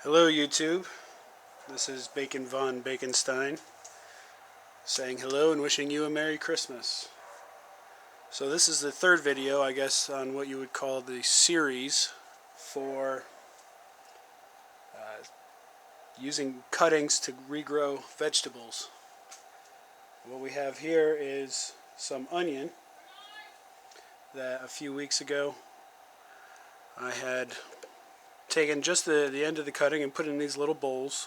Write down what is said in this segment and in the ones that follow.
Hello YouTube, this is Bacon Von Baconstein saying hello and wishing you a Merry Christmas. So this is the third video, I guess, on what you would call the series for using cuttings to regrow vegetables. What we have here is some onion that a few weeks ago I had taken just the end of the cutting and put in these little bowls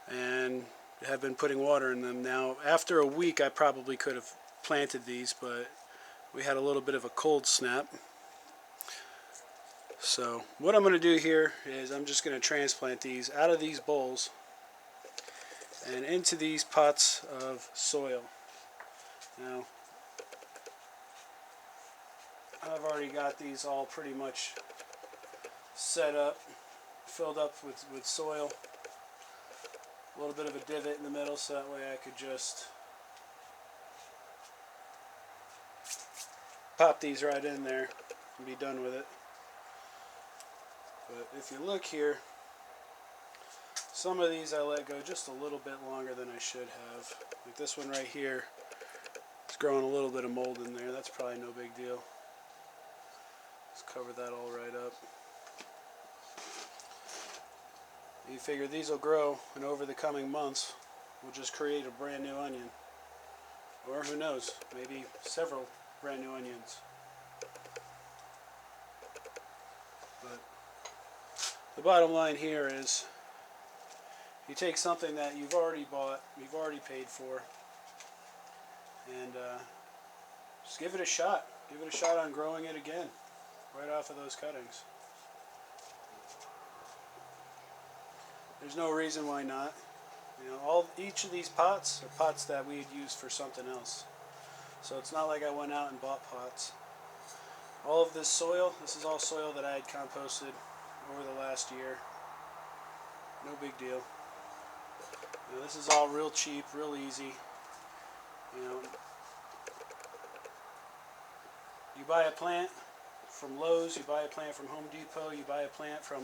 and have been putting water in them. Now after a week I probably could have planted these, but we had a little bit of a cold snap. So what I'm going to do here is I'm just going to transplant these out of these bowls and into these pots of soil. Now I've already got these all pretty much set up, filled up with soil. A little bit of a divot in the middle so that way I could just pop these right in there and be done with it. But if you look here, some of these I let go just a little bit longer than I should have. Like this one right here, it's growing a little bit of mold in there. That's probably no big deal. Let's cover that all right up. You figure these will grow, and over the coming months we'll just create a brand new onion. Or who knows, maybe several brand new onions. But the bottom line here is you take something that you've already bought, you've already paid for, and just give it a shot. Give it a shot on growing it again, right off of those cuttings. There's no reason why not. You know, each of these pots are pots that we had used for something else. So it's not like I went out and bought pots. All of this soil, this is all soil that I had composted over the last year. No big deal. You know, this is all real cheap, real easy. You know, you buy a plant from Lowe's, you buy a plant from Home Depot, you buy a plant from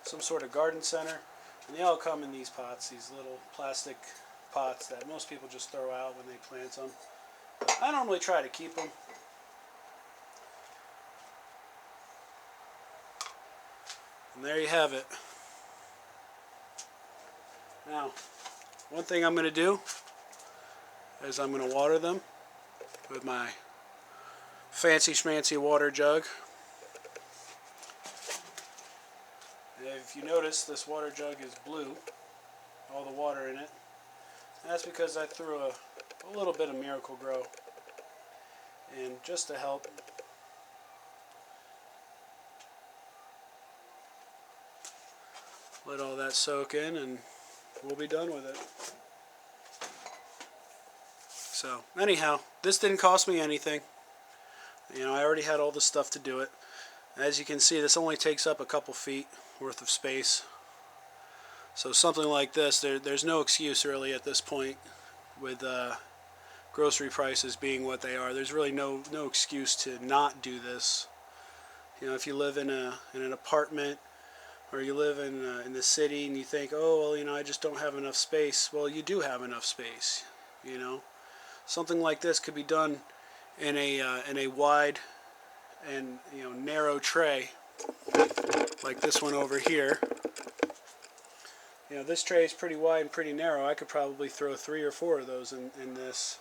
some sort of garden center. And they all come in these pots, these little plastic pots that most people just throw out when they plant them. I normally try to keep them. And there you have it. Now, one thing I'm going to do is I'm going to water them with my fancy schmancy water jug. If you notice, this water jug is blue, all the water in it. And that's because I threw a little bit of Miracle-Gro in just to help let all that soak in, and we'll be done with it. So anyhow, this didn't cost me anything. You know, I already had all the stuff to do it. As you can see, this only takes up a couple feet worth of space. So something like this, there's no excuse really at this point with grocery prices being what they are. There's really no excuse to not do this. You know, if you live in an apartment or you live in the city and you think, oh well, you know, I just don't have enough space. Well, you do have enough space. You know, something like this could be done in a wide and, you know, narrow tray like this one over here. You know, this tray is pretty wide and pretty narrow. I could probably throw 3 or 4 of those in this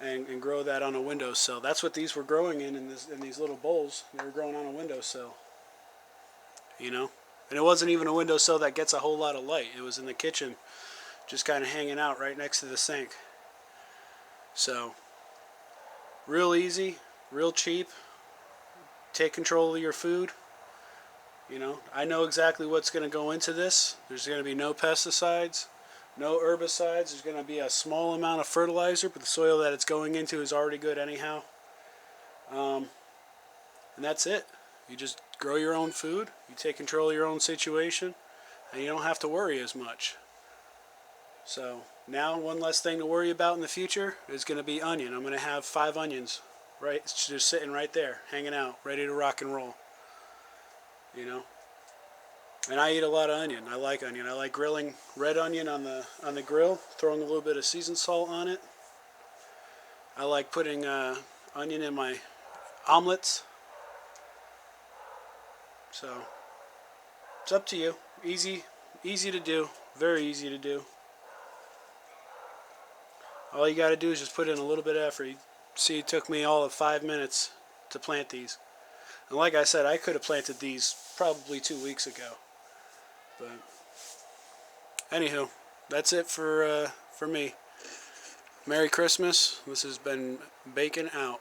and grow that on a windowsill. That's what these were growing in these little bowls. They were growing on a windowsill. You know, and it wasn't even a windowsill that gets a whole lot of light. It was in the kitchen, just kind of hanging out right next to the sink. So, real easy, real cheap. Take control of your food. You know, I know exactly what's going to go into this. There's going to be no pesticides, no herbicides. There's going to be a small amount of fertilizer, but the soil that it's going into is already good anyhow. And that's it. You just grow your own food, you take control of your own situation, and you don't have to worry as much. So now one less thing to worry about in the future is going to be onion. I'm going to have 5 onions, right? It's just sitting right there, hanging out, ready to rock and roll. You know, And I eat a lot of onion. I like onion. I like grilling red onion on the grill, throwing a little bit of seasoned salt on it. I like putting onion in my omelets. So it's up to you. Easy to do. Very easy to do. All you got to do is just put in a little bit of effort. See, it took me all of 5 minutes to plant these. And like I said, I could have planted these probably 2 weeks ago. But anywho, that's it for me. Merry Christmas. This has been Bacon out.